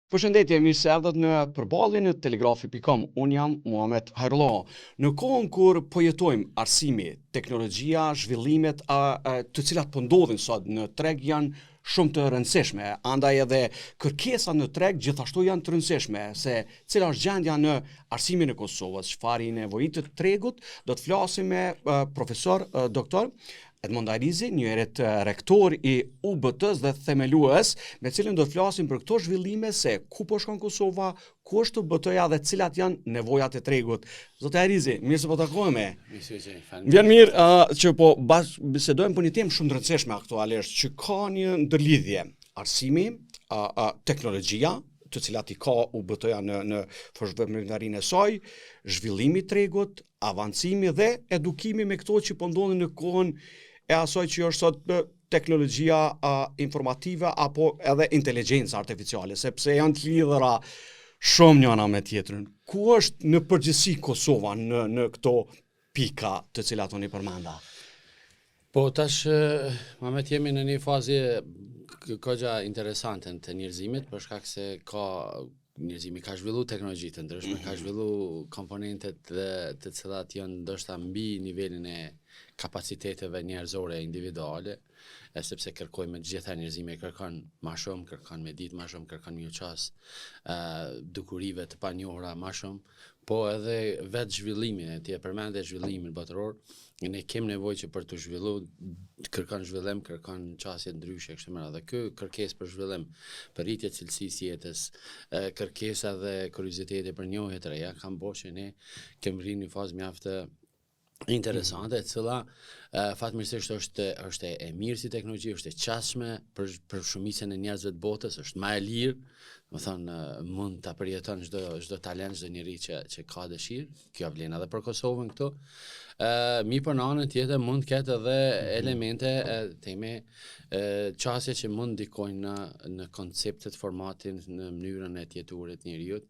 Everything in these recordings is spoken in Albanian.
Përshëndetje, mirë se erdhët në përballjen e telegrafi.com. Unë jam Muhamet Hajrullah. Në kohën kur po jetojmë, arsimi, teknologjia, zhvillimet të cilat po ndodhin sot në treg janë shumë të rëndësishme. Andaj edhe kërkesat në treg gjithashtu janë të rëndësishme, se cila është gjendja në arsimin e Kosovës, çfarë i nevojitet tregut, do të flasim me profesor doktor Edmond Ajrizi, njëherët rektor i UBT-s dhe themelues, me cilin do të flasim për këto zhvillime, se ku po shkon Kosova, ku është UBT-ja dhe cilat janë nevojat e tregut. Zotë Ajrizi, mirë se po takohemi. Vjen mirë që po bisedojmë për një temë shumë të rëndësishme aktualisht, që ka një ndërlidhje, arsimi, teknologjia, të cilat i ka UBT-ja në veprimtarinë e saj, zhvillimi i tregut, avancimi dhe edukimi me këto që po ndodhin në kohën e asaj që është sot teknologjia informative apo edhe inteligjenca artificiale, sepse janë të lidhura shumë njëna me tjetrën. Ku është në përgjithësi Kosova në këto pika të cilat unë i përmenda? Po tash, Mamet, jemi në një fazë goxha interesante të njerëzimit, për shkak se njerëzimi ka zhvillu teknologji të ndryshme, ka zhvillu komponentet të cilat janë ndoshta mbi nivelin e kapaciteteve njerëzore individuale, sepse kërkojmë gjitha njerëzimi kërkon më shumë, kërkon me ditë më shumë, kërkon një qas dukurive të panjohura më shumë, po edhe vetë zhvillimin, ti e përmende zhvillimin botëror, ne kemi nevojë që për të zhvilluar, kërkon zhvillim, kërkon çësje ndryshe kështu më radhë. Ky kërkesë për zhvillim, për rritje të cilësisë jetës, kërkesa dhe kurioziteti për njohje të reja, kanë bërë që ne kemi rrinë në fazë mjaft interesante, e cila fatmirësisht është e mirë si teknologji, është e qasshme për shumicën e njerëzve të botës, është më e lirë, më thonë mund ta përjeton çdo talent, çdo njeri që ka dëshirë. Kjo vlen edhe për Kosovën këtu. Mi për në anën tjetër mund të ketë edhe elemente teme qasje që mund ndikojnë në konceptet, formatin, në mënyrën e tjeturit njeriut,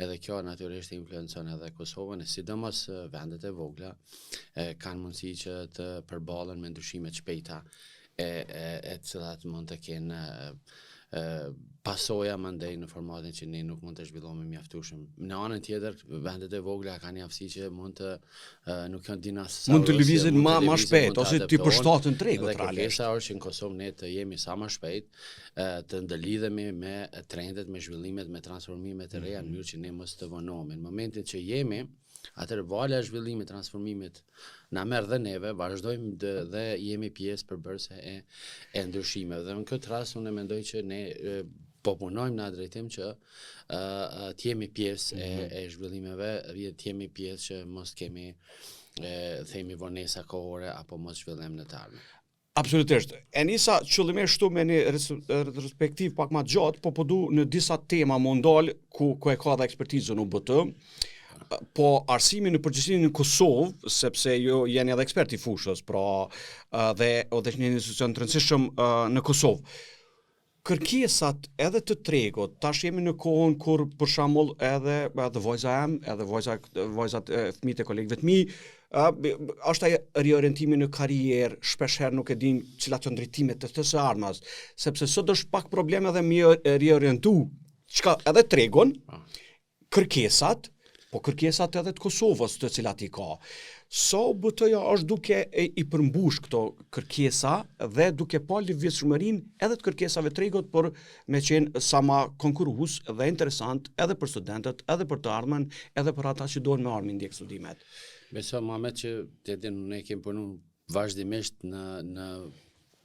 edhe kjo natyrisht influencon edhe Kosovën, sidomos vendet e vogla kanë mundësi që të përballen me ndryshime të shpejta e cilat mund të kenë pasoja mandej në formatin që ne nuk mund të zhvillohemi mjaftueshëm. Në anën tjetër, vendet e vogla kanë një aftësi që mund të nuk kanë dinasë. Mund të lëvizin më shpejt ose të përshtaten tregut realisht. Dhe kërkesa është që në Kosovë ne të jemi sa më shpejt, të ndërlidhemi me trendet, me zhvillimet, me transformimet e reja në mënyrë që ne mos të vonohemi. Në momentin që jemi, atëherë valja e zhvillimit, transformimit na merr dhe neve, vazhdojmë dhe jemi pjesë përbërëse e ndryshimeve. Dhe në këtë rast unë mendoj që ne po punojmë në atë drejtim që të jemi pjesë e zhvillimeve, të jemi pjesë që mos kemi themi vonesa kohore apo mos zhvillim në të ardhmen. Absolutisht. E nisa qëllimisht shtu me një respektiv pak më gjatë, po du në disa tema mundal ku e ka dhe ekspertizën UBT. Po arsimi në përgjithësi në Kosovë, sepse ju jeni edhe ekspert i fushës, pra dhe një institucion të rëndësishëm në Kosovë. Kërkesat edhe të tregut, tash jemi në kohën kur për shembull edhe vojza em, edhe vojzat fëmijët e kolegëve të mi, është ai riorientimi në karrierë, shpeshherë nuk e din cilat janë drejtimet të së ardhmes, sepse sot është pak problem edhe mi riorientu edhe tregun, kërkesat, po kërkesat edhe të Kosovës të cilat i ka. So UBT-ja është duke i përmbush këto kërkesa dhe duke pa lëvizshmërinë edhe të kërkesave tregut, por me qenë sa ma konkurrues dhe interesant edhe për studentët, edhe për të ardhmen, edhe për ata që dohen me armë ndjek studimet. Besoj, Mamet, që ne kemi punuar vazhdimisht në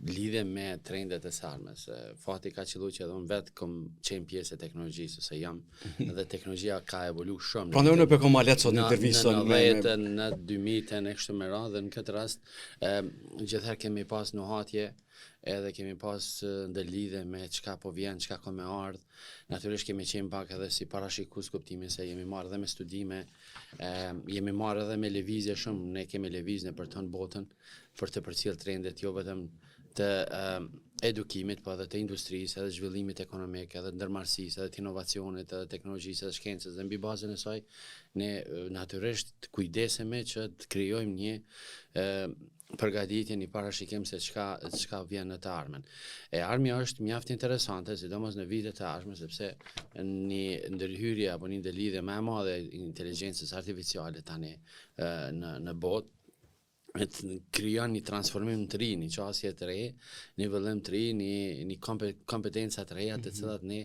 lidhje me trendet e sarmes. Fati ka qëllu që edhe unë vetë kom qenë pjesë e teknologjisë, se jam edhe teknologjia ka evolu shumë. Pra në unë ma letë sot në intervjisën. Në 2000-ën e kështë më radhë, dhe në këtë rast, gjithëherë kemi pas nuhatje, edhe kemi pas ndërlidhje me çka po vjen, çka ka me ardh. Natyrisht kemi qenë pak edhe si parashikues kuptimin se jemi marrë edhe me studime, jemi marrë edhe me lëvizje shumë, ne kemi lëvizje për tonë botën, për të përcjell trendet, jo vetëm të edukimit, po edhe të industrisë, edhe zhvillimit ekonomik, edhe ndërmarrësisë, edhe të inovacionit, edhe teknologjisë, edhe shkencës. Dhe mbi bazën e saj, ne natyrisht kujdesemi që të krijojmë një përgatitje, një parashikim se çka vjen në të ardhmen. E ardhmja është mjaft interesante, sidomos në vitet e ardhme, sepse një ndërhyrje apo një ndërlidhje më e madhe e inteligjencës artificiale tani në botë krijon një transformim të ri, një qasje të re, një vëllim të ri, një kompetenca të reja të cilat ne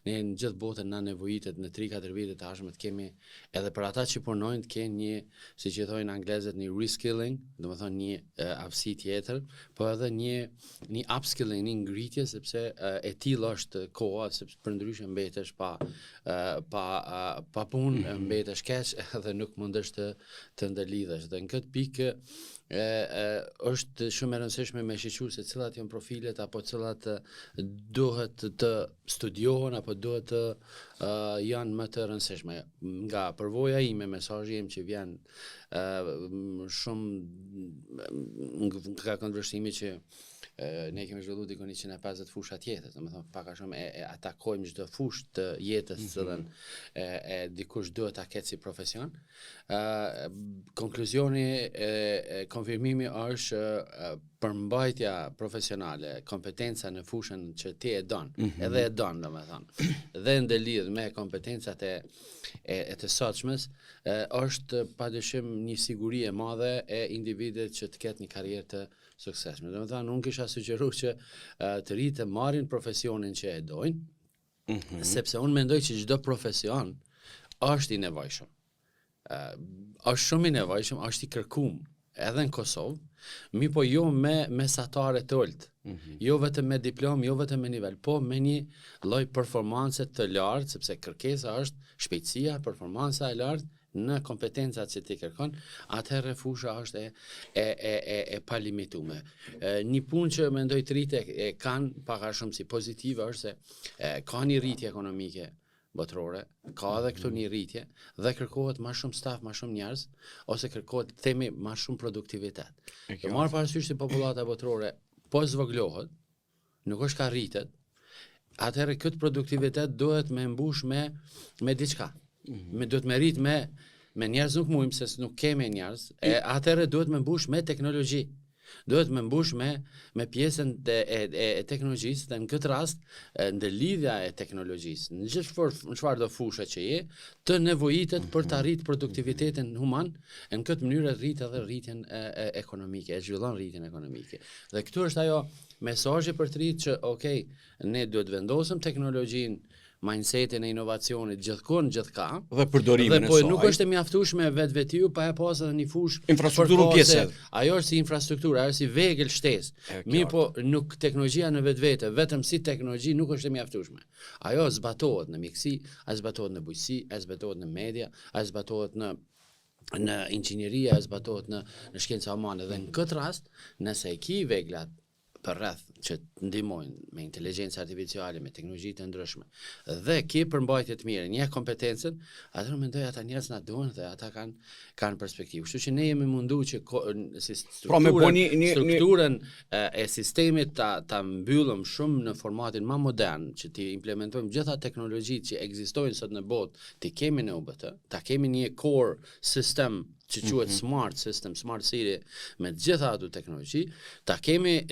në gjithë botën na nevojitet në 3-4 vite të ardhme të kemi edhe për ata që punojnë të kenë një, siç i thojnë anglezët, një reskilling, domethënë një aftësi tjetër, po edhe një upskilling, një ngritje sepse e tillë është koha, sepse përndryshe mbetesh pa punë, mbetesh keq edhe nuk mundesh të ndërlidhesh. Dhe në këtë pikë është shumë e rëndësishme me shiqur se cilat janë profilet apo cilat duhet të studiohen apo duhet të janë më të rëndësishme. Nga përvoja ime, mesazhi im që vjen shumë nga këndvështrimi që ne kemi zhvilluar dikon 150 fusha tjetër, domethënë pak a shumë e atakojmë çdo fushë të jetës të cilën e dikush duhet ta ketë si profesion. Konkluzioni konfirmimi është përmbajtja profesionale, kompetenca në fushën që ti e don, edhe e don domethënë, dhe ndërlidh me kompetencat e të sotshmes, është padyshim një siguri e madhe e individit që të ketë një karrierë të suksesshme. Domethënë unë kisha sugjeruar që të rinjtë marrin profesionin që e dojnë, sepse unë mendoj që çdo profesion është i nevojshëm. Është shumë i nevojshëm, është i kërkuar edhe në Kosovë, mi po jo me mesatare të ulët, jo vetëm me diplomë, jo vetëm me nivel, po me një lloj performance të lartë, sepse kërkesa është shpejtësia, performanca e lartë në kompetencat që ti kërkon, atëherë fusha është e palimitume. Një punë që mendoj të rritë e kanë pak a shumë si pozitive është se ka një rritje ekonomike botërore, ka edhe këtu një rritje dhe kërkohet më shumë staf, më shumë njerëz, ose kërkohet themi më shumë produktivitet. Të marrë parasysh se popullata botërore po zvoglohet, nuk është ka rritet, atëherë këtë produktivitet duhet me mbush me diçka. Duhet me rrit me njerëz nuk mujmë, se nuk kemi njerëz, atëherë duhet me mbush me teknologji. Duhet me mbush me pjesën e teknologjisë dhe në këtë rast ndërlidhja e teknologjisë në çfarë do fushë që je të nevojitet për të arritur produktivitetin human, në këtë mënyrë rrit edhe rritjen ekonomike, e zhvillon rritjen ekonomike. Dhe këtu është ajo mesazhi për të rritë që okay, ne duhet vendosim teknologjinë, mindsetin e inovacionit gjithkohë gjithka dhe përdorimin e saj. Dhe nuk është e mjaftueshme vetvetiu pa e pas edhe një fushë infrastrukturën pjesë. Ajo është si infrastruktura, ajo është si vegël shtesë. Mirë, po nuk teknologjia në vetvete, vetëm si teknologji nuk është e mjaftueshme. Ajo zbatohet në mjeksi, ajo zbatohet në bujqësi, ajo zbatohet në media, ajo zbatohet në inxhinieria, ajo zbatohet në shkenca humane. Dhe në këtë rast, nëse e ki veglat për rreth që të ndihmojnë me inteligjencë artificiale, me teknologji të ndryshme, dhe ke përmbajtje të mirë, një kompetencën, atëherë mendoj ata njerëz na duan dhe ata kanë perspektivë. Kështu që ne jemi munduar që si strukturën e sistemit ta mbyllëm shumë në formatin më modern, që të implementojmë gjitha teknologjitë që ekzistojnë sot në botë, të kemi në UBT, ta kemi një core system që quhet smart system, smart city, me gjitha ato teknologji, ta kemi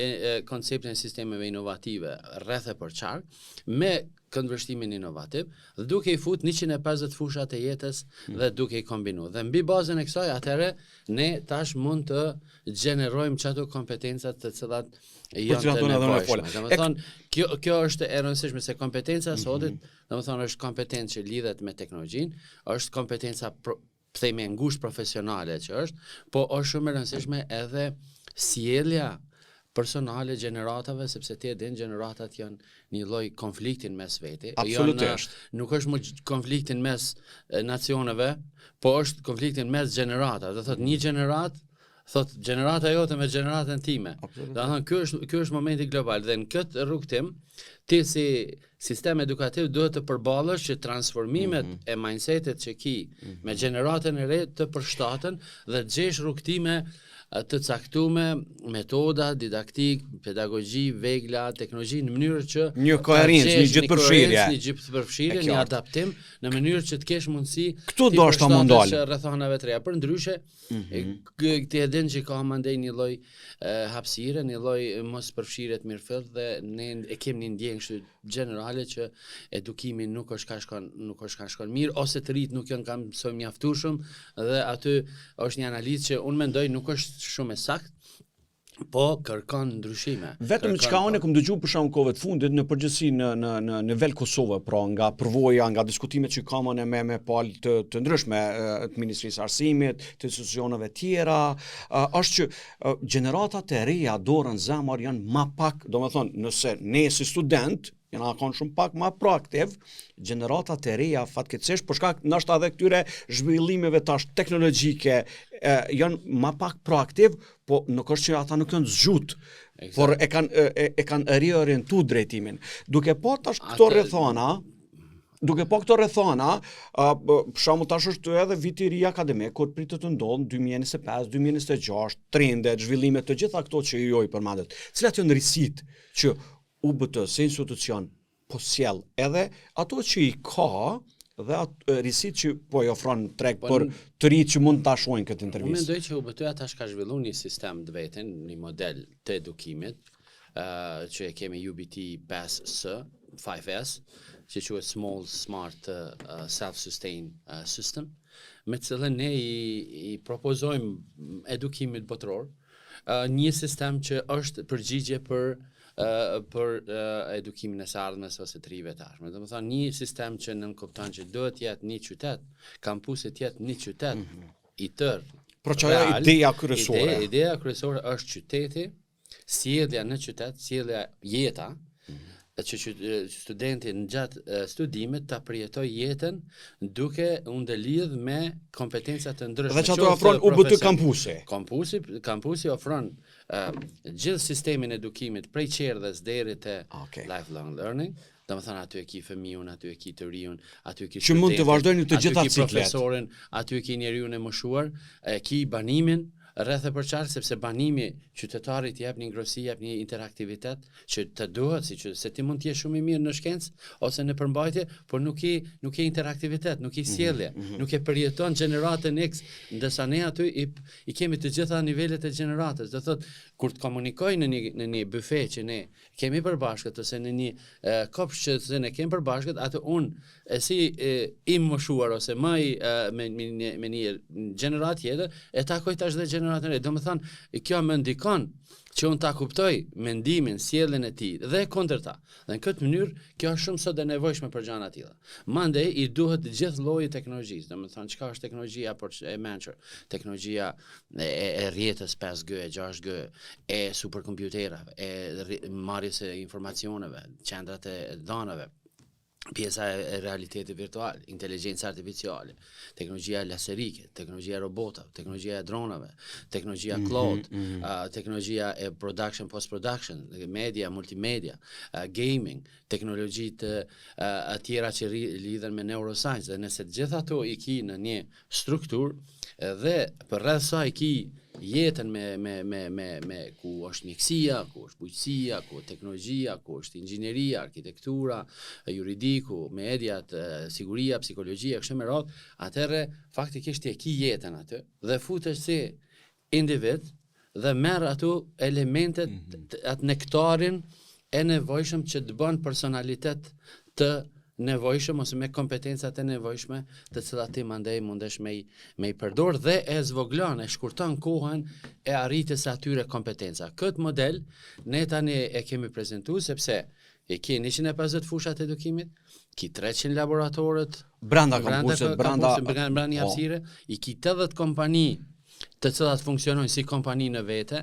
konceptin e sistemeve inovative rreth e përçar, me këndvështrimin inovativ, dhe duke i fut 150 fushat e jetës dhe duke i kombinu. Dhe mbi bazën e kësaj, atëherë ne tash mund të gjenerojmë çato kompetencat të cilat janë të nevojshme. Domethënë, kjo është e rëndësishme se kompetenca sotit, domethënë është kompetencë që lidhet me teknologjinë, është kompetenca themi ngushtë profesionale që është, po është shumë e rëndësishme edhe sjellja personale gjeneratave, sepse ti e din gjeneratat janë një lloj konfliktin mes vete. Absolutisht. Nuk është më konfliktin mes nacioneve, po është konfliktin mes gjeneratave. Do thotë një gjenerat thot gjenerata jote me gjeneratën time. Do të thonë ky është momenti global dhe në këtë rrugtim ti si sistem edukativ duhet të përballesh që transformimet e mindsetit që ki me gjeneratën e re të përshtaten dhe të gjesh rrugtime të caktume, metoda, didaktik, pedagogji, vegla, teknologji në mënyrë që një koherencë, një gjithëpërfshirje, një gjithëpërfshirje, një adaptim në mënyrë që të kesh mundësi këtu do është mundal rrethanave të reja. Për ndryshe, ti e din që ka mandej një lloj hapësire, një lloj mos përfshirje të mirëfillt dhe ne e kemi një ndjenjë kështu gjenerale që edukimi nuk është ka shkon mirë ose të rit nuk janë kam mësoj mjaftueshëm dhe aty është një analizë që unë mendoj nuk është shumë e saktë. Po kërkon ndryshime. Vetëm çka unë kam dëgjuar për shkak kohëve të fundit në përgjithësi në nivel Kosovë, pra nga përvoja, nga diskutimet që kam me palë të ndryshme të Ministrisë së Arsimit, të institucioneve tjera, është që gjeneratat e reja dorën zemër janë më pak, domethënë, nëse ne si student janë kanë shumë pak më proaktiv, gjeneratat e reja fatkeqësisht për shkak ndoshta edhe këtyre zhvillimeve tash teknologjike janë më pak proaktiv, po nuk është që ata nuk janë zgjut, por e kanë riorientuar drejtimin. Duke po tash këto rrethana, për shembull tash është edhe viti i ri akademik, kur pritet të ndodhë 2025, 2026, trendet, zhvillimet të gjitha këto që ju i përmendet. Cilat janë risitë që UBT si institucion po sjell edhe ato që i ka dhe atë risitë që po i ofron treg për të rinj që mund ta shohin këtë intervistë. Unë mendoj që UBT tash ka zhvilluar një sistem të vetën, një model të edukimit, që e kemi UBT 5S, që quhet Small Smart Self-Sustained System, me të cilën ne i propozojmë edukimit botëror, një sistem që është përgjigje për edukimin e së ardhmes ose të rive tashme. Domethënë një sistem që nënkupton që duhet jetë një qytet, kampusi të jetë një qytet i tërë. Por çaja ideja kryesore. Ideja kryesore është qyteti, sjellja në qytet, sjellja jeta, që studenti në gjatë studimit ta përjetoj jetën duke u ndëlidh me kompetenca të ndryshme. Dhe çato ofron UBT kampusi. Kampusi ofron gjithë sistemin e edukimit prej qerdhes deri te lifelong learning. Domethënë aty e ki fëmijën, aty e ki të riun, aty e ki që mund të vazhdojnë të gjitha ciklet. Profesorin, aty e ki njeriu e moshuar, e ki banimin rreth e përçarë, sepse banimi qytetarit jep një ngrohësi, jep një interaktivitet që të duhet, se ti mund të jesh shumë i mirë në shkencë ose në përmbajtje, por nuk ke interaktivitet, nuk ke sjellje, nuk e përjeton gjeneratën X, ndërsa ne aty i kemi të gjitha nivelet e gjeneratës. Do thotë kur të komunikoj në një bufe që ne kemi përbashkët ose në një kopsh që ne kemi përbashkët, atë unë si i moshuar ose me një gjenerat tjetër, e takoj tash dhe gjeneratën e. Domethënë kjo më ndikon që unë ta kuptoj mendimin, sjelljen e tij dhe kundërta. Dhe në këtë mënyrë kjo është shumë sot e nevojshme për gjëra të tilla. Mandej i duhet gjithë lloji teknologjisë. Domethënë çka është teknologjia por e mençur, teknologjia e rrjetës 5G, 6G, e superkompjuterave, e marrjes së informacioneve, qendrat e dhanave, pjesa e realitetit virtual, inteligjenca artificiale, teknologjia laserike, teknologjia robotave, teknologjia e dronave, teknologjia cloud, teknologjia e production, post-production, media, multimedia, gaming, teknologji të tjera që lidhen me neuroscience, dhe nëse të gjitha ato i ki në një strukturë dhe për rreth saj ki jetën me ku është mjekësia, ku është bujqësia, ku është teknologjia, ku është inxhinieria, arkitektura, juridiku, mediat, siguria, psikologjia, kështu me radhë, atëherë faktikisht e ki jetën aty dhe futesh si individ dhe merr ato elementet, atë nektarin e nevojshëm që të bën personalitet të nevojshëm ose me kompetencat e nevojshme të cilat ti mandej mundesh me i përdor dhe e zvoglon, e shkurton kohën e arritjes së atyre kompetenca. Këtë model ne tani e kemi prezantuar sepse e ki 150 fushat e edukimit, ki 300 laboratorët brenda kampusit, brenda një hapësire, i ki 80 kompani të cilat funksionojnë si kompani në vete,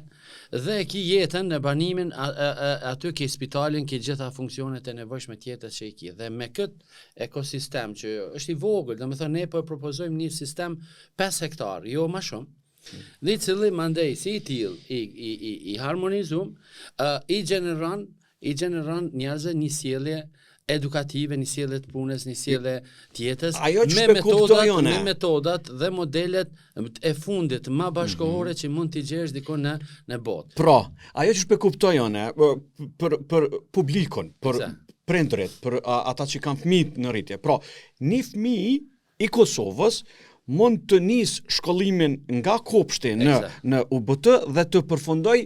dhe ki jetën në banimin, aty ki spitalin, ki gjitha funksionet e nevojshme tjetër që i ki. Dhe me këtë ekosistem që është i vogël, dhe me thënë ne po propozojmë një sistem 5 hektar, jo ma shumë, dhe i cili mandej si i till, i harmonizum, i gjeneron njerëzve një sjellje edukative, një sjellje të punës, një sjellje të jetës, Ajo që shpe kuptoj unë. me metodat dhe modelet e fundit më bashkëkohore që mund t'i gjesh dikon në botë. Pra, ajo që shpe kuptoj unë për publikun, për prindërit, për ata që kanë fëmijë në rritje. Pra, një fëmijë i Kosovës mund të nis shkollimin nga kopshti në UBT dhe të përfundoj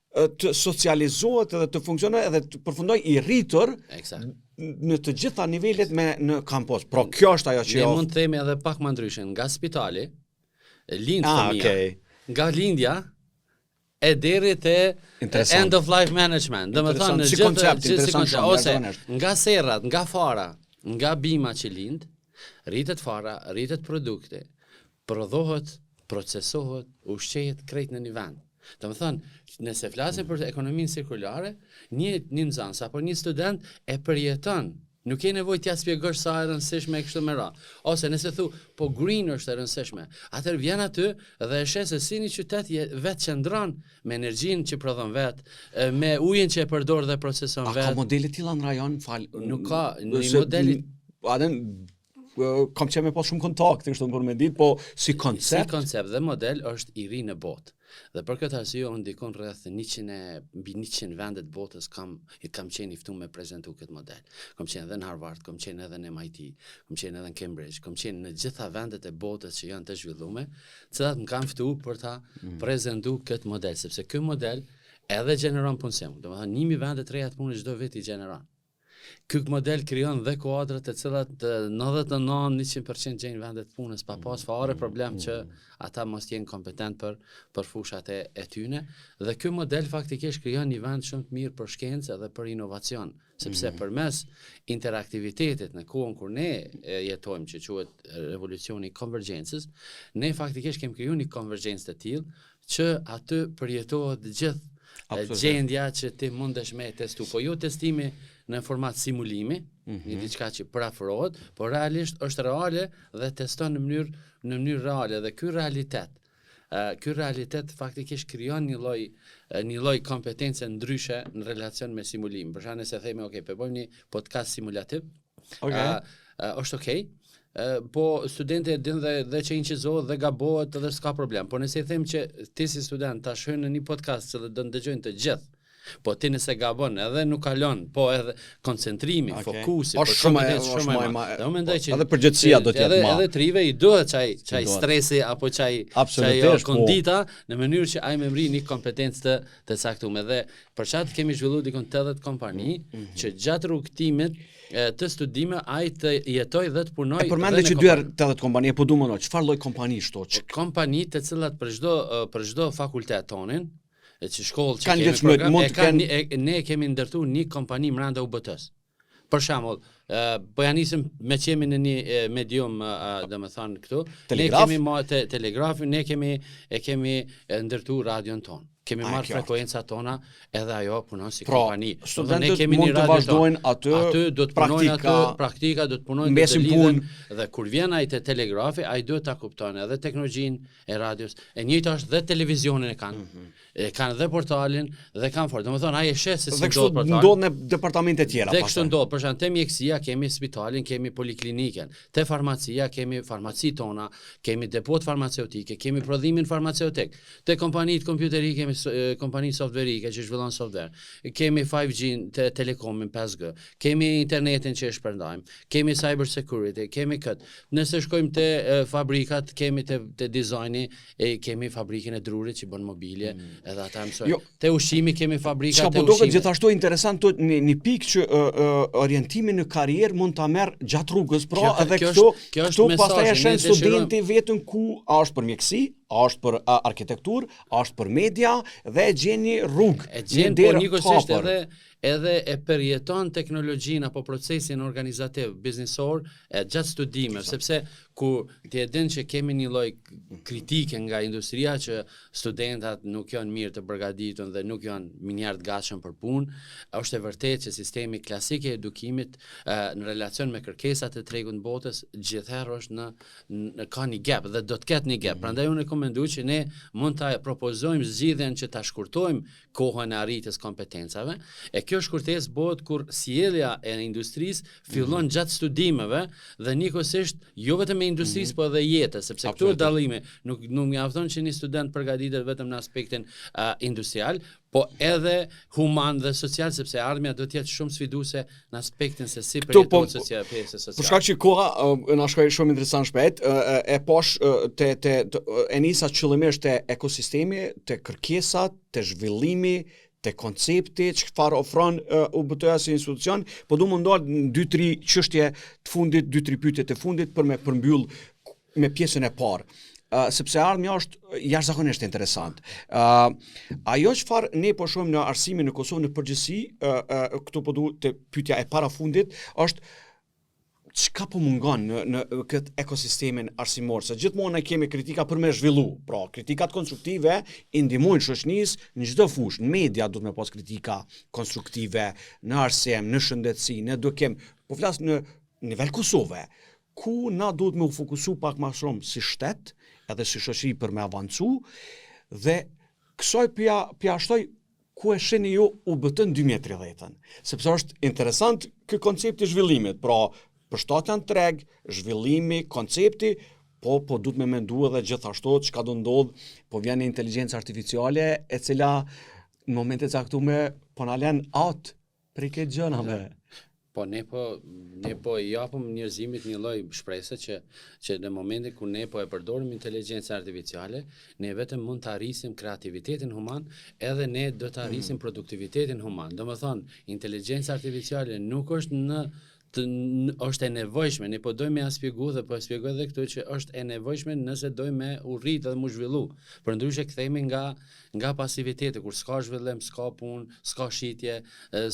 të socializohet edhe të funksionoj edhe të përfundoj i rritur në të gjitha nivelet në kampus. Pra, kjo është ajo që ne mund të themi edhe pak më ndryshe, nga spitali, lind fëmia, nga lindja e deri te end of life management. Domethënë si koncept, ose nga serrat, nga fara, nga bima që lind, rritet fara, rritet produkte, prodhohet, procesohet, ushqehet krejt në një vend. Domethënë, nëse flasim për ekonominë cirkulare, një nxënës apo një student e përjeton. Nuk ke nevojë t'ja shpjegosh sa e rëndësishme e kështu me radhë. Ose nëse thu, po green është e rëndësishme, atëherë vjen aty dhe e sheh se si një qytet vetë qëndron me energjinë që prodhon vetë, me ujin që e përdor dhe proceson vetë. A ka modele tilla në rajon? Nuk ka, në modeli kam qenë me pas shumë kontakte kështu për me ditë, po si koncept. Si koncept dhe model është i ri në botë. Dhe për këtë arsye unë ndikon rreth mbi 100 vende të botës kam qenë i ftuar me prezantu këtë model. Kam qenë edhe në Harvard, kam qenë edhe në MIT, kam qenë edhe në Cambridge, kam qenë në gjitha vendet e botës që janë të zhvilluara, të cilat më kanë ftuar për ta prezantuar këtë model, sepse ky model edhe gjeneron punësim. Domethënë 1000 vende të reja të punës çdo vit i gjeneron. Ky model krijon dhe kuadrat të cilat 99-100% gjejnë vendet të punës pa pas fare problem që ata mos jenë kompetent për fushat e tyne, dhe ky model faktikisht krijon një vend shumë të mirë për shkencë dhe për inovacion, sepse përmes interaktivitetit në kohën kur ne jetojmë, që quhet revolucioni i konvergjencës, ne faktikisht kemi krijuar një konvergjencë të tillë që aty përjetohet gjithë gjendja që ti mundesh me testu, po jo testimi në format simulimi, një diçka që parafrohet, por realisht është reale dhe teston në mënyrë reale, dhe ky realitet faktikisht krijon një lloj kompetence ndryshe në relacion me simulimin. Për shembull, nëse themi, po bëjmë një podcast simulativ, është okay. Po studenti e din dhe që incizohet dhe gabohet dhe s'ka problem. Po nëse i them që ti si student tash hyn në një podcast që do të dëgjojnë të gjithë, po ti nëse gabon edhe nuk kalon, po edhe koncentrimi, fokusi, është shumë edhe përgjithësia do të jetë më. Edhe trive i duhet çaj stresi apo çaj kondita në mënyrë që ai më mri një kompetencë të caktuar. Dhe për çat kemi zhvilluar dikon 80 kompani që gjatë rrugtimit të studime ai të jetoj dhe të punoj. E përmendë që 80 kompani, po duam të çfarë lloj kompani shto? Kompani të cilat për çdo fakultet tonin, që shkollë që ne kemi ndërtuar një kompani brenda UBT-s. Për shembull, po ja nisim me që jemi në një medium, domethënë këtu, ne kemi telegrafin, ne kemi ndërtuar radion ton. Kemi marrë frekuencat tona, edhe ajo punon si kompani. Studentët mund të vazhdojnë aty do të punojnë praktika, do të punojnë mbesin punë, dhe kur vjen ai te telegrafi, ai duhet ta kuptojnë edhe teknologjinë e radios. E njëjta është dhe televizionin e kanë. E kanë dhe portalin dhe kanë fort. Domethënë ai e sheh se si ndodh portali. Dhe ndodh në departamente tjera. Dhe kështu ndodh, për shembull te mjekësia kemi spitalin, kemi poliklinikën, te farmacia kemi farmaci tona, kemi depot farmaceutike, kemi prodhimin farmaceutik, te kompanitë kompjuterike kemi kompani softverike që zhvillon software, kemi 5G te telekomin 5G, kemi internetin që e shpërndajmë, kemi cyber security, kemi këtë. Nëse shkojmë te fabrikat, kemi te dizajni, kemi fabrikën e drurit që bën mobilje, edhe ata mësojnë. Te ushqimi kemi fabrikat te ushqimit. Gjithashtu interesant një pikë që orientimi në karrierë mund ta merr gjatë rrugës, pra edhe këtu pastaj e shën studenti vetëm ku është për mjeksi, është për arkitektur, është për media dhe e gjen një rrugë. E gjen po njëkohësisht edhe e përjeton teknologjinë apo procesin organizativ, biznesor gjatë studimeve, sepse ku ti e din që kemi një lloj kritike nga industria që studentat nuk janë mirë të përgatitur dhe nuk janë minjart gatshëm për punë, është e vërtetë që sistemi klasik i edukimit në relacion me kërkesat e tregut të botës gjithherë është ka një gap dhe do të ketë një gap. Prandaj unë rekomandoj që ne mund ta propozojmë zgjidhjen që ta shkurtojmë kohën e arritjes kompetencave. E kjo shkurtesë bëhet kur sjellja e industrisë fillon gjatë studimeve dhe njëkohësisht jo vetëm e industrisë po edhe jetës, sepse këtu dallime nuk mjafton që një student përgatitet vetëm në aspektin industrial, po edhe human dhe social, sepse ardhmja do të jetë shumë sfiduese në aspektin se si përjetohet pjesa sociale. Për shkak që koha na shkoi shumë interesant shpejt, e posh e nisa qëllimisht te ekosistemi, te kërkesat, te zhvillimi, te koncepti, çfarë ofron UBT-ja si institucion, po du mundohet 2-3 çështje të fundit, 2-3 pyetje të fundit për me përmbyll me pjesën e parë. Sepse ardhmja është jashtëzakonisht interesant. Ajo çfarë ne po shohim në arsimin në Kosovë në përgjithësi, këtu po du të pyetja e parafundit, është çka po mungon në këtë ekosistemin arsimor, se gjithmonë ne kemi kritika për me zhvillu, pra kritikat konstruktive i ndihmojnë shoqënisë në çdo fushë, në media duhet me pas kritika konstruktive, në arsim, në shëndetësi, ne do kem, po flas në nivel Kosove, ku na duhet me u fokusu pak më shumë si shtet, edhe si shoqëri për me avancu, dhe kësaj pja shtoj ku e sheni ju UBT në 2030, sepse është interesant ky koncepti i zhvillimit, pra përshtatja në treg, zhvillimi, koncepti, po duhet me mendu edhe gjithashtu çka do ndodh, po vjen inteligjenca artificiale e cila në momente caktuar po na lën out prej këtyre gjënave. Po ne po I japim njerëzimit një lloj shpresë që në momentin ku ne po e përdorim inteligjencën artificiale, ne vetëm mund të arrisim kreativitetin human, edhe ne do të arrisim produktivitetin human. Domethënë, inteligjenca artificiale nuk është është e nevojshme, ne po dojmë ja shpjegu dhe po e shpjegoj edhe këtu që është e nevojshme nëse dojmë me urrit dhe mu zhvillu. Përndryshe kthehemi nga pasiviteti, kur s'ka zhvillim, s'ka punë, s'ka shitje,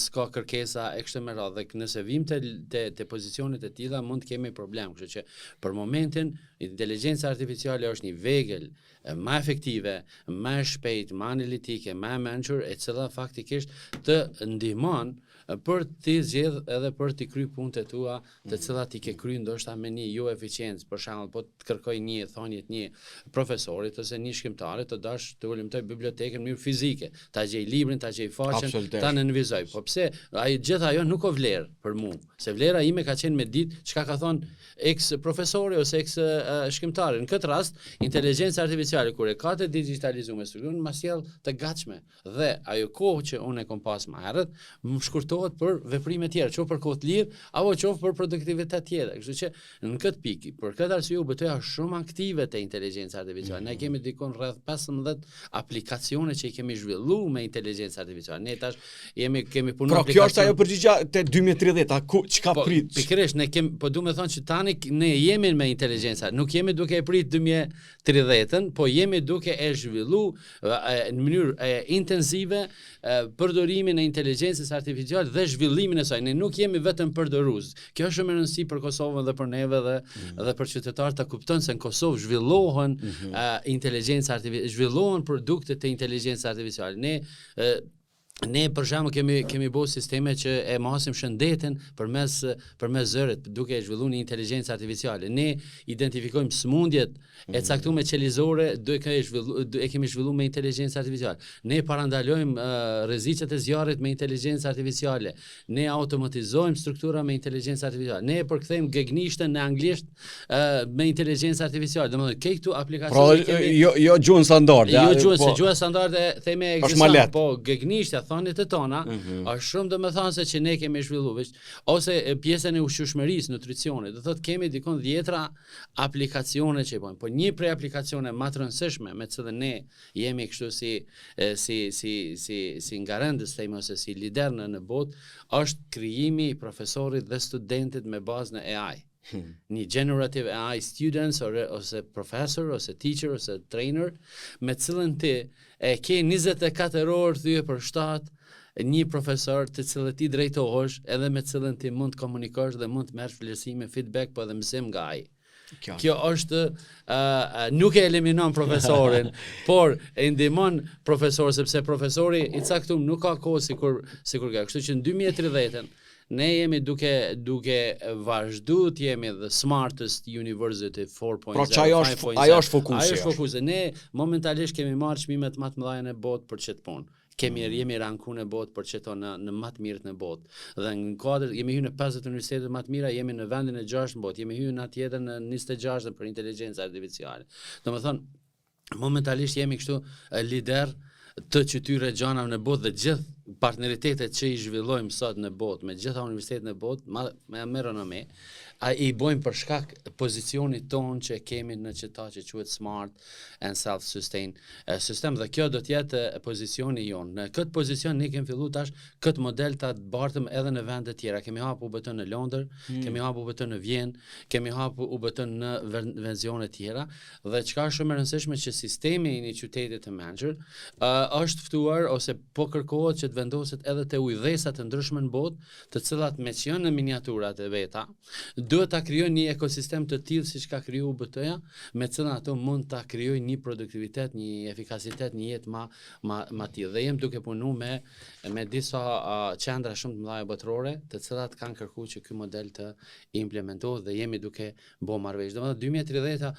s'ka kërkesa e kështu me radhë. Dhe nëse vim te pozicionet e tilla mund të kemi problem. Kështu që për momentin inteligjenca artificiale është një vegël më efektive, më shpejt, më analitike, më mençur, e cila faktikisht të ndihmon për të zgjedh edhe për të kryer punët e tua, të cilat I ke kryer ndoshta me një jo eficiencë, për shembull, po të kërkoj një thonje të një profesorit ose një shkrimtarit të dash të ulëmtoj bibliotekën në mënyrë fizike, ta gjej librin, ta gjej faqen, ta nënvizoj. Po pse? Gjithë ajo nuk ka vlerë për mua, se vlera ime ka qenë me ditë çka ka thonë ex profesori ose ex shkrimtari. Në këtë rast, inteligjenca artificiale kur e ka të digitalizuar strukturën, ma sjell të gatshme dhe ajo kohë që unë e kam pas më herët, më shkurtohet për veprime tjera, qoftë për kohë të lirë apo qoftë për produktivitet tjetër. Kështu që në këtë pikë, për këtë arsye UBT-ja është shumë aktive te inteligjenca artificiale. Ne kemi dikon rreth 15 aplikacione që I kemi zhvilluar me inteligjencë artificiale. Ne tash kemi punuar aplikacione. Kjo është ajo përgjigja te 2030, çka prit? Pikërisht ne kemi, po duhet të thonë që tani ne jemi me inteligjencë, nuk jemi duke e prit 2030-ën, po jemi duke e zhvilluar në mënyrë intensive përdorimin e inteligjencës artificiale dhe zhvillimin e saj. Ne nuk jemi vetëm përdorues. Kjo është shumë e rëndësishme për Kosovën dhe për neve dhe për qytetarët ta kuptojnë se në Kosovë zhvillohen inteligjenca artificiale, zhvillohen produkte të inteligjencës artificiale. Ne për shembull kemi bërë sisteme që e masim shëndetin përmes zërit duke zhvilluar një inteligjencë artificiale. Ne identifikojmë sëmundjet e caktuara qelizore e kemi zhvilluar me inteligjencë artificiale. Ne parandalojmë rreziqet e zjarrit me inteligjencë artificiale. Ne automatizojmë struktura me inteligjencë artificiale. Ne përkthejmë gegnishtën në anglisht me inteligjencë artificiale. Domethënë këtu aplikacione kemi jo gjuhën standarde. Jo gjuhën, se gjuha standarde theme ekziston, po gegnishtja thonit e tona, është shumë domethënëse që ne kemi zhvilluar, ose pjesën e ushqyeshmërisë, nutricionit. Do thotë kemi dikon 10 aplikacione që bëjmë, po një prej aplikacione më të rëndësishme me të cilën ne jemi kështu si garantës themi ose si lider në botë, është krijimi I profesorit dhe studentit me bazë në AI. Një generative AI students ose professor ose teacher ose trainer me cilën ti e ke 24 orë thyje për 7 një profesor të cilët ti drejtohesh edhe me cilën ti mund të komunikosh dhe mund të merresh vlerësime, feedback po edhe mësim nga ai. Kjo është nuk e eliminon profesorin, por e ndihmon profesorin sepse profesori I caktuar nuk ka kohë sikur ka. Kështu që në 2030-ën ne jemi duke vazhdu të jemi the smartest university 4.0. Pra që ajo është fokusi. Ne momentalisht kemi marrë çmimet më të mëdha në botë për çet punë. jemi ranku në botë për çeto në më të mirët në botë. Dhe në kuadër jemi hyrë në 50 universitete më të mira, jemi në vendin e 6 në botë, jemi hyrë në tjetër në 26 për inteligjencë artificiale. Domethënë momentalisht jemi kështu lider të këtyre gjanave në botë dhe gjithë partneritetet që i zhvillojmë sot në botë me gjitha universitetet në botë, me renomë, i bojmë për shkak pozicionit tonë që kemi në qëta që quhet smart and self-sustain system, dhe kjo do të jetë pozicioni jonë. Në këtë pozicion ne kemi filluar tash këtë model ta bartëm edhe në vende të tjera. Kemi hapur UBT në Londër, kemi hapur UBT në Vjenë, kemi hapur UBT në versione të tjera, dhe çka është shumë e rëndësishme që sistemi i një qyteti të mençur është ftuar ose po kërkohet që të vendoset edhe te udhëhesa të ndryshme në botë, të cilat me që janë në miniaturat e veta, duhet ta krijojnë një ekosistem të tillë siç ka kriju UBT-ja, me cilën ato mund ta krijojnë një produktivitet, një efikasitet, një jetë ma tillë. Dhe jem duke punuar me disa qendra shumë të mëdha botërore, të cilat kanë kërkuar që ky model të implementohet dhe jemi duke bë marrëveshje. Domethënë 2030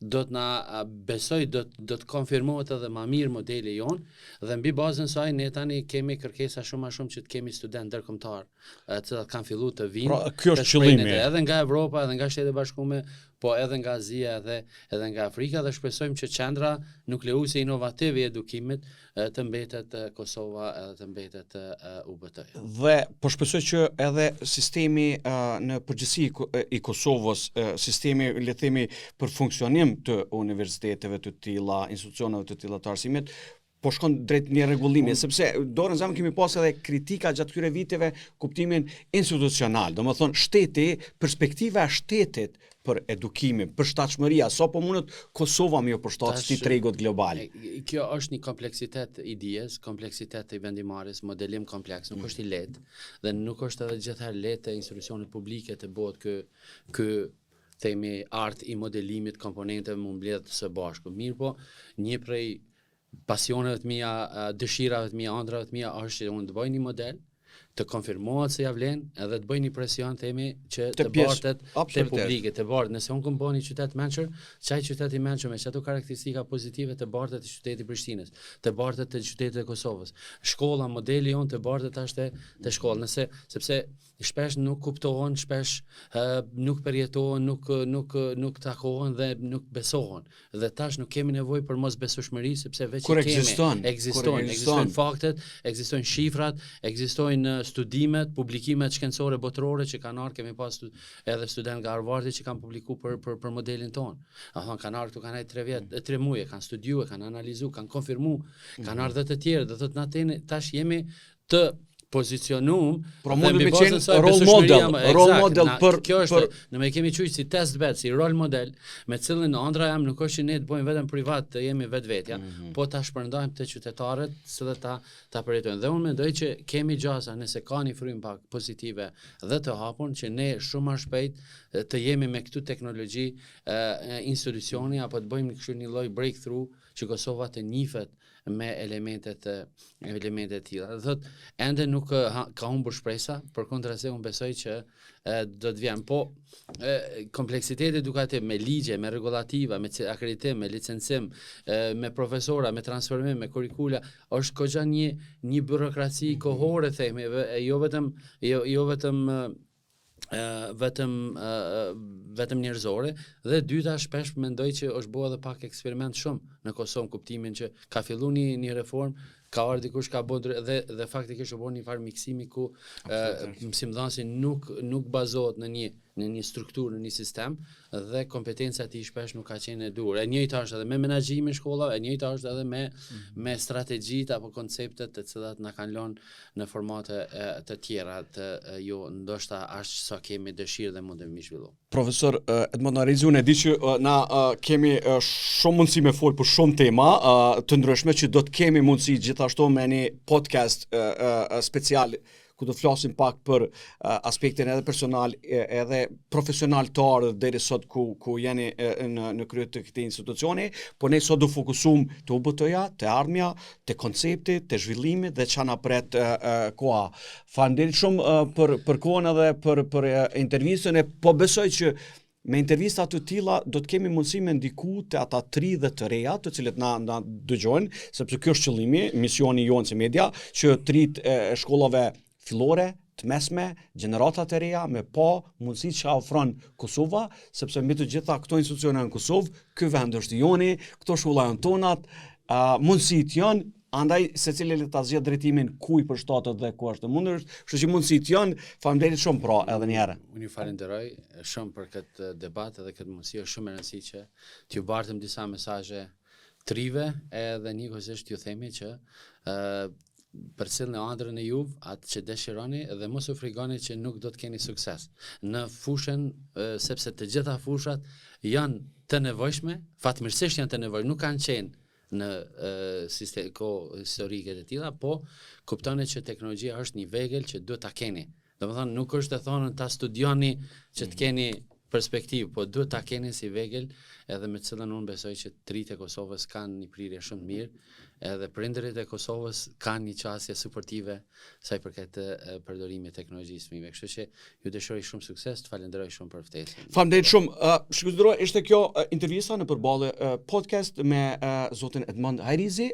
do të na besoj do të konfirmohet edhe më mirë modeli jon, dhe mbi bazën saj ne tani kemi kërkesa shumë që të kemi studentë ndërkombëtar, të cilat kanë filluar të vinë. Pra, kjo është qëllimi. Edhe nga Evropa, edhe nga Shtetet e Bashkuara, po edhe nga Azia edhe nga Afrika, dhe shpresojmë që qendra nukleuese inovative e edukimit të mbetet Kosova edhe të mbetet UBT. Dhe po shpresoj që edhe sistemi në përgjithësi i Kosovës, sistemi le të themi për funksionim të universiteteve të tilla, institucioneve të tilla të arsimit, po shkon drejt një rregullimi, sepse dorën zamë kemi pas edhe kritika gjatë këtyre viteve kuptimin institucional, domethënë shteti, perspektiva e shtetit për edukimin, për shtatshmëria, sa po mundet Kosova më përshtat si tregut global. Kjo është një kompleksitet i dijes, kompleksitet i vendimarrjes, modelim kompleks, nuk është i lehtë, dhe nuk është edhe gjithëherë lehtë institucionet publike të bëhet ky themi art i modelimit komponenteve më mbledh së bashku. Mirë po, një prej pasioneve të mia, dëshirave të mia, ëndrave të mia është që unë të bëj një model, të konfirmohet se ja vlen, edhe të bëj një presion themi që të bartet te publike, të bartet. Nëse unë këmë bëj një qytet mençur, çaj qytet i mençur me çato karakteristika pozitive të bartet të qytetit Prishtinës, të bartet të qytetit të Kosovës. Shkolla, modeli jonë të bartet është te shkolla, sepse shpesh nuk kuptohen, shpesh nuk përjetohen, nuk takohen dhe nuk besohen. Dhe tash nuk kemi nevojë për mosbesueshmëri, sepse veç ekzistojnë faktet, ekzistojnë shifrat, ekzistojnë studimet, publikimet shkencore botërore që kanë ardhur, kemi pas edhe student nga Harvardi që kanë publikuar për modelin ton. Kanë ardhur këtu, kanë 3 muaj, kanë studiuar, kanë analizuar, kanë konfirmuar, kanë ardhur të tjerë, do thotë natë tash jemi të pozicionum, pra mund të qenë role model për kjo është, ne me kemi thujë si test bed, si role model, me cilën ëndra jam nuk është që ne të bëjmë vetëm privat, të jemi vetvetja, po ta shpërndajmë te qytetarët, se dhe ta përjetojnë. Dhe unë mendoj që kemi gjasa, nëse ka një frym pak pozitive dhe të hapur, që ne shumë më shpejt të jemi me këtu teknologji institucioni, apo të bëjmë kështu një lloj breakthrough që Kosova të njihet me elementet tilla. Thotë ende nuk ka humbur shpresa, përkundrazi unë besoj që do të vjen, po kompleksiteti edukativ me ligje, me regulativa, me akreditim, me licencim, me profesora, me transformim, me kurrikula, është goxha një burokraci kohore, themi, jo vetëm njerëzore, dhe dyta shpesh mendoj që është bërë edhe pak eksperiment shumë në Kosovë, kuptimin që ka filluar një reformë, ka ardhur dikush ka bërë dhe faktikisht u bën një farë miksimi ku mësimdhënësi nuk bazohet në një strukturë, në një sistem, dhe kompetenca e tij shpesh nuk ka qenë e duhur. E njëjta është edhe me menaxhimin e shkollave, e njëjta është edhe me strategjitë apo konceptet të cilat na kanë lënë në formate të tjera të jo ndoshta as sa kemi dëshirë dhe mundemi zhvillu. Profesor Edmond Arizun, e di që na kemi shumë mundësi me fol për shumë tema të ndryshme, që do të kemi mundësi gjithashtu me një podcast special ku do flasim pak për aspektin edhe personal edhe profesional të ardhur deri sot ku jeni në krye të këtij institucioni, por ne sot do fokusum të UBT-ja, të ardhmja, të konceptit, të zhvillimit dhe çana pret koha. Faleminderit shumë për kohën edhe për intervistën, e po besoj që me intervista të tilla do të kemi mundësi me ndiku te ata 3 dhe të reja, të cilët na dëgjojnë, sepse ky është qëllimi, misioni jonë si media, që të rit e shkollave fillore, të mesme, gjeneratat e reja me pa mundësi që ofron Kosova, sepse mbi të gjitha këto institucione në Kosovë, ky vend është joni, këto shkolla janë tonat, mundësit janë, andaj secili le ta zgjedh drejtimin ku i përshtatet dhe ku është e mundur, kështu që mundësit janë. Faleminderit shumë pra edhe një herë. Unë ju falenderoj shumë për këtë debat edhe këtë mundësi, është shumë e rëndësishme që t'ju bartëm disa mesazhe trive edhe njëkohësisht ju themi që përcjellni në ëndrrën e juve atë që dëshironi dhe mos u frikoni që nuk do të keni sukses në fushën, sepse të gjitha fushat janë të nevojshme, fatmirësisht janë të nevojshme, nuk kanë qenë në kohë historike të tilla, po kuptoni që teknologjia është një vegël që duhet ta keni. Domethënë nuk është të thonë ta studioni që të keni perspektivë, po duhet ta keni si vegël, edhe me të cilën unë besoj që tritë e Kosovës kanë një prirje shumë të mirë, edhe prindërit e Kosovës kanë një qasje suportive sa i përket përdorimit të teknologjisë fëmijëve. Kështu që ju dëshiroj shumë sukses, të falenderoj shumë për ftesën. Faleminderit shumë. Shkëndëroj, ishte kjo intervista në përballë podcast me zotin Edmond Hajrizi,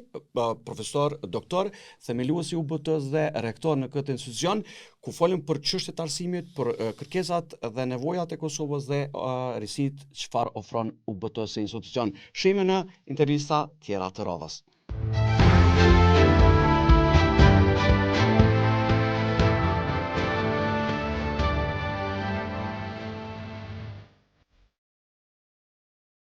profesor, doktor, themelues i UBT-s dhe rektor në këtë institucion, ku folëm për çështjet e arsimit, për kërkesat dhe nevojat e Kosovës dhe risit çfarë ofron UBT si institucion. Shihemi në intervista tjera të radhës.